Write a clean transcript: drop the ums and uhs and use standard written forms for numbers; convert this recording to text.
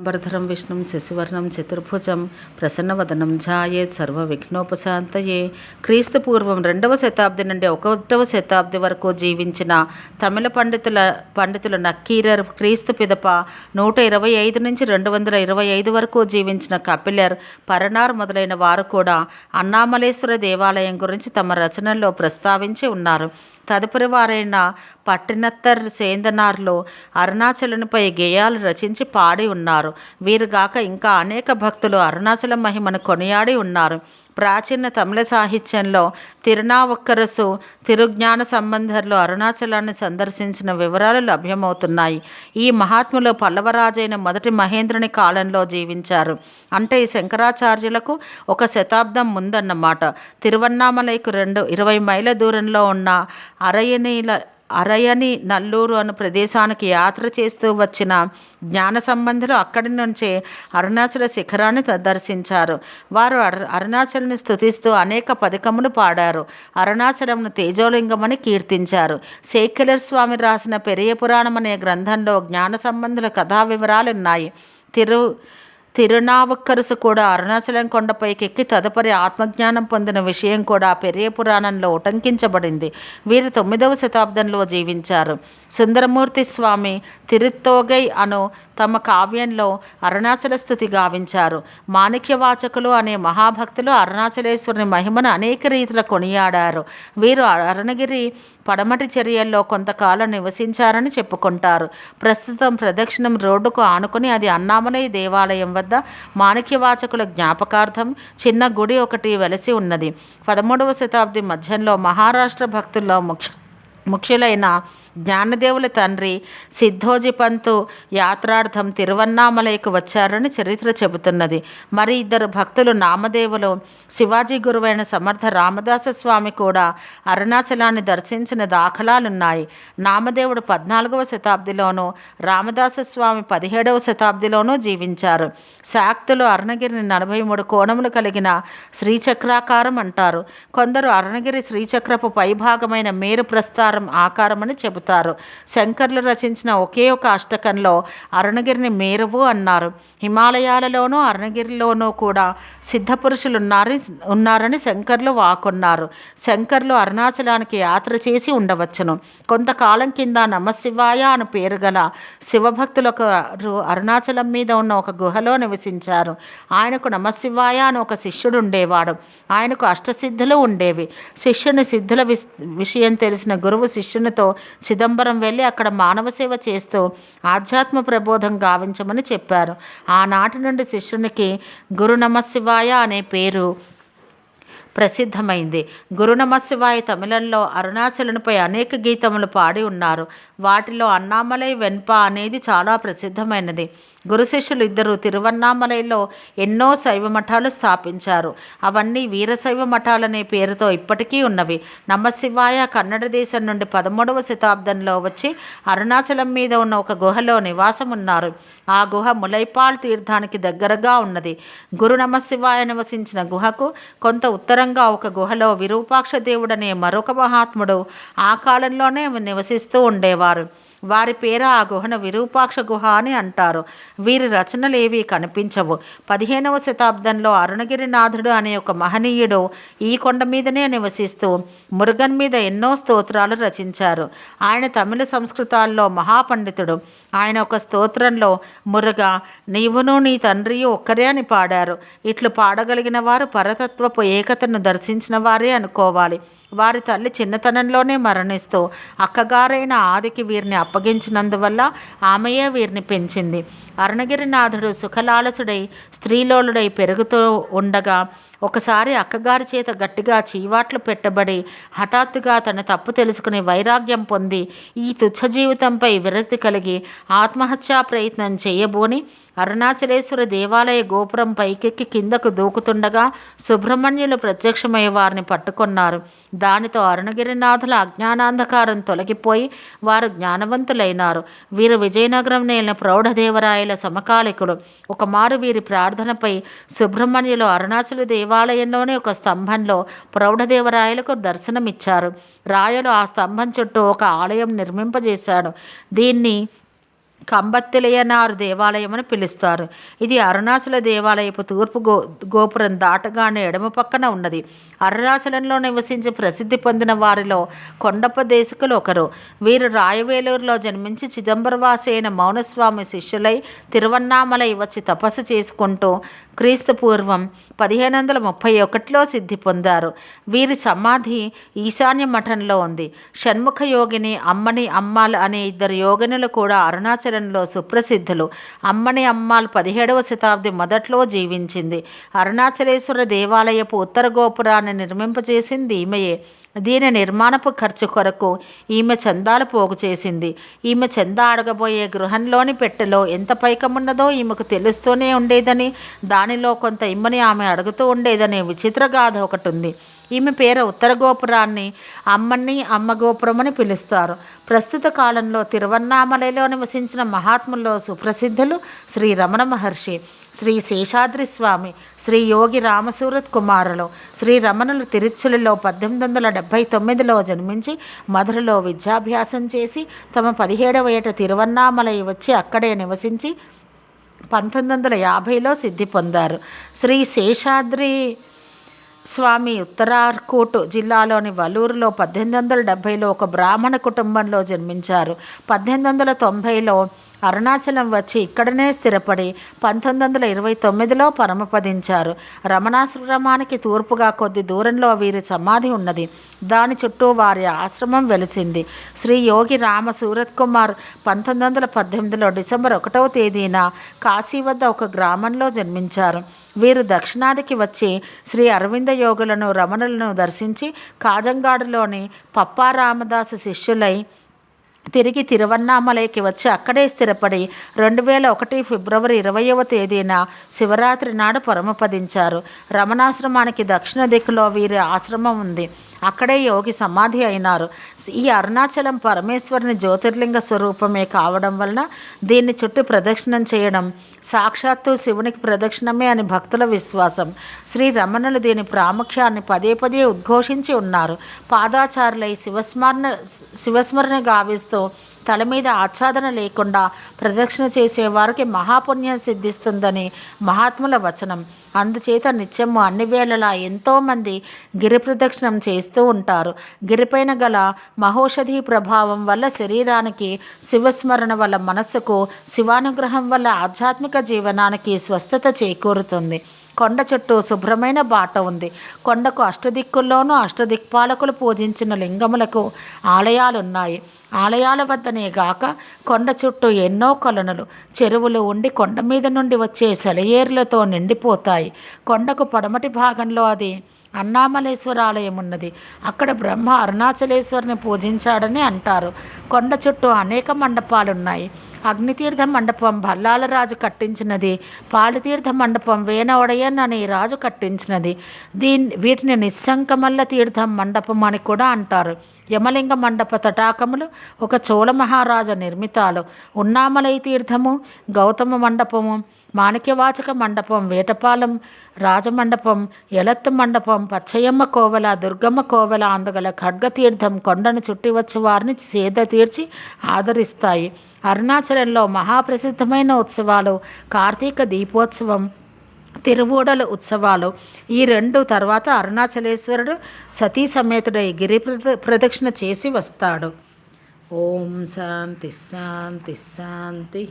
అంబరధరం విష్ణుం శశివర్ణం చతుర్భుజం ప్రసన్నవదనం ఝాయేత్ సర్వవిఘ్నోపశాంతయే. క్రీస్తు పూర్వం 2వ శతాబ్ది నుండి 1వ శతాబ్ది వరకు జీవించిన తమిళ పండితుల నక్కీరర్, క్రీస్తు పిదప 125 నుంచి 225 వరకు జీవించిన కపిలర్, పరనార్ మొదలైన వారు కూడా అన్నామలేశ్వర దేవాలయం గురించి తమ రచనల్లో ప్రస్తావించి ఉన్నారు. తదుపరి వారైన పట్టినత్తర్, సేందనార్లు అరుణాచలునిపై గేయాలు రచించి పాడి ఉన్నారు. వీరుగాక ఇంకా అనేక భక్తులు అరుణాచలం మహిమను కొనియాడి ఉన్నారు. ప్రాచీన తమిళ సాహిత్యంలో తిరునావుక్కరసు, తిరుజ్ఞాన సంబంధర్లు అరుణాచలాన్ని సందర్శించిన వివరాలు లభ్యమవుతున్నాయి. ఈ మహాత్ములు పల్లవరాజైన మొదటి మహేంద్రుని కాలంలో జీవించారు. అంటే ఈ శంకరాచార్యులకు 1 శతాబ్దం ముందన్నమాట. తిరువన్నామలైకు 20 మైళ్ళ దూరంలో ఉన్న అరయని నల్లూరు అను ప్రదేశానికి యాత్ర చేస్తూ వచ్చిన జ్ఞాన సంబంధులు అక్కడి నుంచే అరుణాచల శిఖరాన్ని దర్శించారు. వారు అరుణాచల్ని స్తుతిస్తూ అనేక పథకములు పాడారు. అరుణాచలంను తేజోలింగమని కీర్తించారు. సేక్యులర్ స్వామి రాసిన పెరియ పురాణం అనే గ్రంథంలో జ్ఞాన సంబంధుల కథా వివరాలున్నాయి. తిరునావుక్కరసు కూడా అరుణాచలం కొండపైకెక్కి తదుపరి ఆత్మజ్ఞానం పొందిన విషయం కూడా పెరియ పురాణంలో ఉటంకించబడింది. వీరు 9వ శతాబ్దంలో జీవించారు. సుందరమూర్తి స్వామి తిరుత్తోగై అను తమ కావ్యంలో అరుణాచల స్థుతి గావించారు. మాణిక్యవాచకులు అనే మహాభక్తులు అరుణాచలేశ్వరుని మహిమను అనేక రీతిలో కొనియాడారు. వీరు అరుణగిరి పడమటి చర్యల్లో కొంతకాలం నివసించారని చెప్పుకుంటారు. ప్రస్తుతం ప్రదక్షిణం రోడ్డుకు ఆనుకుని అది అన్నామలై దేవాలయం వద్ద మాణిక్యవాచకుల జ్ఞాపకార్థం చిన్న గుడి ఒకటి వెలసి ఉన్నది. 13వ శతాబ్ది మధ్యంలో మహారాష్ట్ర భక్తుల్లో ముఖ్యులైన జ్ఞానదేవుల తండ్రి సిద్ధోజీ పంతు యాత్రార్థం తిరువన్నామలైకు వచ్చారని చరిత్ర చెబుతున్నది. మరి 2 భక్తులు నామదేవులు శివాజీ గురువైన సమర్థ రామదాస స్వామి కూడా అరుణాచలాన్ని దర్శించిన దాఖలాలున్నాయి. నామదేవుడు 14వ శతాబ్దిలోనూ, రామదాస స్వామి 17వ శతాబ్దిలోనూ జీవించారు. శాక్తులు అరుణగిరిని 43 కోణములు కలిగిన శ్రీచక్రాకారం అంటారు. కొందరు అరుణగిరి శ్రీచక్రపు పైభాగమైన మేరు ప్రస్తారం ఆకారమని చెబుతారు. శంకర్లు రచించిన ఒకే ఒక అష్టకంలో అరుణగిరిని మేరువు అన్నారు. హిమాలయాలలోనూ అరుణగిరిలోనూ కూడా సిద్ధపురుషులు ఉన్నారని శంకర్లు వాకున్నారు. శంకర్లు అరుణాచలానికి యాత్ర చేసి ఉండవచ్చును. కొంతకాలం కింద నమశివాయ అను పేరు గల శివభక్తులకు అరుణాచలం మీద ఉన్న ఒక గుహలో నివసించారు. ఆయనకు నమశివాయ అని ఒక శిష్యుడు ఉండేవాడు. ఆయనకు అష్టసిద్ధులు ఉండేవి. శిష్యుని సిద్ధుల విషయం తెలిసిన గురువు శిష్యునితో చిదంబరం వెళ్ళి అక్కడ మానవ సేవ చేస్తూ ఆధ్యాత్మ ప్రబోధం గావించమని చెప్పారు. ఆనాటి నుండి శిష్యునికి గురు నమశివాయ అనే పేరు ప్రసిద్ధమైంది. గురు నమశివాయ తమిళంలో అరుణాచలునిపై అనేక గీతములు పాడి ఉన్నారు. వాటిలో అన్నామలై వెన్ప అనేది చాలా ప్రసిద్ధమైనది. గురు శిష్యులు 2 తిరువన్నామలైలో ఎన్నో శైవ మఠాలు స్థాపించారు. అవన్నీ వీరశైవ మఠాలనే పేరుతో ఇప్పటికీ ఉన్నవి. నమశివాయ కన్నడ దేశం నుండి 13వ శతాబ్దంలో వచ్చి అరుణాచలం మీద ఉన్న ఒక గుహలో నివాసం ఉన్నారు. ఆ గుహ ములైపాల్ తీర్థానికి దగ్గరగా ఉన్నది. గురు నమశివాయ నివసించిన గుహకు కొంత ఉత్తరంగా ఒక గుహలో విరూపాక్ష దేవుడనే మరొక మహాత్ముడు ఆ కాలంలోనే నివసిస్తూ ఉండేవారు. వారి పేర ఆ గుహను విరూపాక్ష గుహ అని అంటారు. వీరి రచనలు ఏవీ కనిపించవు. 15వ శతాబ్దంలో అరుణగిరినాథుడు అనే ఒక మహనీయుడు ఈ కొండ మీదనే నివసిస్తూ మురుగన్ మీద ఎన్నో స్తోత్రాలు రచించారు. ఆయన తమిళ సంస్కృతాల్లో మహాపండితుడు. ఆయన ఒక స్తోత్రంలో మురుగా నీవును నీ తండ్రియు ఒక్కరే అని పాడారు. ఇట్లు పాడగలిగిన వారు పరతత్వపు ఏకతను దర్శించిన వారే అనుకోవాలి. వారి తల్లి చిన్నతనంలోనే మరణిస్తూ అక్కగారైన ఆదికి వీరిని అప్పగించినందువల్ల ఆమెయే వీరిని పెంచింది. అరుణగిరినాథుడు సుఖలాలసుడై స్త్రీలోలుడై పెరుగుతూ ఉండగా ఒకసారి అక్కగారి చేత గట్టిగా చీవాట్లు పెట్టబడి హఠాత్తుగా తన తప్పు తెలుసుకుని వైరాగ్యం పొంది ఈ తుచ్చ జీవితంపై విరక్తి కలిగి ఆత్మహత్యా ప్రయత్నం చేయబోని అరుణాచలేశ్వర దేవాలయ గోపురం పైకెక్కి కిందకు దూకుతుండగా సుబ్రహ్మణ్యులు ప్రత్యక్షమై వారిని పట్టుకొన్నారు. దానితో అరుణగిరినాథుల అజ్ఞానాంధకారం తొలగిపోయి వారు జ్ఞానవంతులైనారు. వీరు విజయనగరం నేలిన ప్రౌఢదేవరాయల సమకాలికులు. ఒకమారు వీరి ప్రార్థనపై సుబ్రహ్మణ్యులు అరుణాచల దేవాలయంలోని ఒక స్తంభంలో ప్రౌఢదేవరాయలకు దర్శనమిచ్చారు. రాయలు ఆ స్తంభం చుట్టూ ఒక ఆలయం నిర్మింపజేశాడు. దీన్ని కంబత్తిలయనారు దేవాలయం అని పిలుస్తారు. ఇది అరుణాచల దేవాలయపు తూర్పు గోపురం దాటగానే ఎడమ పక్కన ఉన్నది. అరుణాచలంలో నివసించి ప్రసిద్ధి పొందిన వారిలో కొండప్ప దేశికులు ఒకరు. వీరు రాయవేలూరులో జన్మించి చిదంబరవాసి అయిన మౌనస్వామి శిష్యులై తిరువన్నామలై వచ్చి తపస్సు చేసుకుంటూ క్రీస్తు పూర్వం 1531లో సిద్ధి పొందారు. వీరి సమాధి ఈశాన్య మఠంలో ఉంది. షణ్ముఖ యోగిని, అమ్మని అమ్మాల్ అనే ఇద్దరు యోగినులు కూడా అరుణాచలంలో సుప్రసిద్ధులు. అమ్మని అమ్మాల్ 17వ శతాబ్ది మొదట్లో జీవించింది. అరుణాచలేశ్వర దేవాలయపు ఉత్తర గోపురాన్ని నిర్మింపజేసింది ఈమెయే. దీని నిర్మాణపు ఖర్చు కొరకు ఈమె చందాలు పోగు చేసింది. ఈమె చందా అడగబోయే గృహంలోని పెట్టెలో ఎంత పైకమున్నదో ఈమెకు తెలుస్తూనే ఉండేదని, దానిలో కొంత ఇమ్మని ఆమె అడుగుతూ ఉండేదనే విచిత్ర గాథ ఒకటి ఉంది. ఈమె పేరు ఉత్తర గోపురాన్ని అమ్మని అమ్మ గోపురం అని పిలుస్తారు. ప్రస్తుత కాలంలో తిరువన్నామలలో నివసించిన మహాత్ముల్లో సుప్రసిద్ధులు శ్రీ రమణ మహర్షి, శ్రీ శేషాద్రి స్వామి, శ్రీ యోగి రామసూరత్ కుమారులు. శ్రీ రమణులు తిరుచులలో 1879లో జన్మించి మధురలో విద్యాభ్యాసం చేసి తమ 17వ ఏట తిరువన్నామలై వచ్చి అక్కడే నివసించి 1950లో సిద్ధి పొందారు. శ్రీ శేషాద్రి స్వామి ఉత్తరార్కోట్ జిల్లాలోని వలూరులో 1870లో ఒక బ్రాహ్మణ కుటుంబంలో జన్మించారు. 1890లో అరుణాచలం వచ్చి ఇక్కడనే స్థిరపడి 1929లో పరమపదించారు. రమణాశ్రమానికి తూర్పుగా కొద్ది దూరంలో వీరి సమాధి ఉన్నది. దాని చుట్టూ వారి ఆశ్రమం వెలిసింది. శ్రీ యోగి రామ సూరత్ కుమార్ 1918లో డిసెంబర్ 1వ తేదీన కాశీ వద్ద ఒక గ్రామంలో జన్మించారు. వీరు దక్షిణాదికి వచ్చి శ్రీ అరవింద యోగులను, రమణులను దర్శించి కాజంగాడులోని పప్పా రామదాసు శిష్యులై తిరిగి తిరువన్నామలైకి వచ్చి అక్కడే స్థిరపడి 2001 ఫిబ్రవరి 20వ తేదీన శివరాత్రి నాడు పరమపదించారు. రమణాశ్రమానికి దక్షిణ దిక్కులో వీరి ఆశ్రమం ఉంది. అక్కడే యోగి సమాధి అయినారు. ఈ అరుణాచలం పరమేశ్వరుని జ్యోతిర్లింగ స్వరూపమే కావడం వలన దీన్ని చుట్టూ ప్రదక్షిణం చేయడం సాక్షాత్తు శివునికి ప్రదక్షిణమే అని భక్తుల విశ్వాసం. శ్రీ రమణులు దీని ప్రాముఖ్యాన్ని పదే పదే ఉద్ఘోషించి ఉన్నారు. పాదాచారులై శివస్మరణ గావిస్తూ తల మీద ఆచ్ఛాదన లేకుండా ప్రదక్షిణ చేసేవారికి మహాపుణ్యం సిద్ధిస్తుందని మహాత్ముల వచనం. అందుచేత నిత్యము అన్ని వేళలా ఎంతోమంది గిరి ప్రదక్షిణం చేస్తూ ఉంటారు. గిరిపైన గల మహోషధి ప్రభావం వల్ల శరీరానికి, శివస్మరణ వల్ల మనస్సుకు, శివానుగ్రహం వల్ల ఆధ్యాత్మిక జీవనానికి స్వస్థత చేకూరుతుంది. కొండ చుట్టూ శుభ్రమైన బాట ఉంది. కొండకు అష్టదిక్కుల్లోనూ అష్టదిక్పాలకులు పూజించిన లింగములకు ఆలయాలున్నాయి. ఆలయాల వద్దనే గాక కొండ చుట్టూ ఎన్నో కొలనులు, చెరువులు ఉండి కొండ మీద నుండి వచ్చే సెలయేర్లతో నిండిపోతాయి. కొండకు పడమటి భాగంలో అది అన్నామలేశ్వర ఆలయం ఉన్నది. అక్కడ బ్రహ్మ అరుణాచలేశ్వరిని పూజించాడని అంటారు. కొండ చుట్టూ అనేక మండపాలున్నాయి. అగ్నితీర్థ మండపం భల్లాల రాజు కట్టించినది. పాలితీర్థ మండపం వేనవడయన్ అనే రాజు కట్టించినది. వీటిని నిస్సంకమల్ల తీర్థం మండపం అని కూడా అంటారు. యమలింగ మండప తటాకములు ఒక చోళ మహారాజ నిర్మితాలు. ఉన్నామలై తీర్థము, గౌతమ మండపము, మాణిక్యవాచక మండపం, వేటపాలెం రాజమండపం, ఎలత్తు మండపం, పచ్చయమ్మ కోవెల, దుర్గమ్మ కోవెల అందగల ఖడ్గతీర్థం కొండను చుట్టి వచ్చి వారిని సేద తీర్చి ఆదరిస్తాయి. అరుణాచలంలో మహాప్రసిద్ధమైన ఉత్సవాలు కార్తీక దీపోత్సవం, తిరువూడల ఉత్సవాలు. ఈ రెండు తర్వాత అరుణాచలేశ్వరుడు సతీ సమేతుడై గిరి ప్రదక్షిణ చేసి వస్తాడు. ఓం శాంతి శాంతి శాంతి.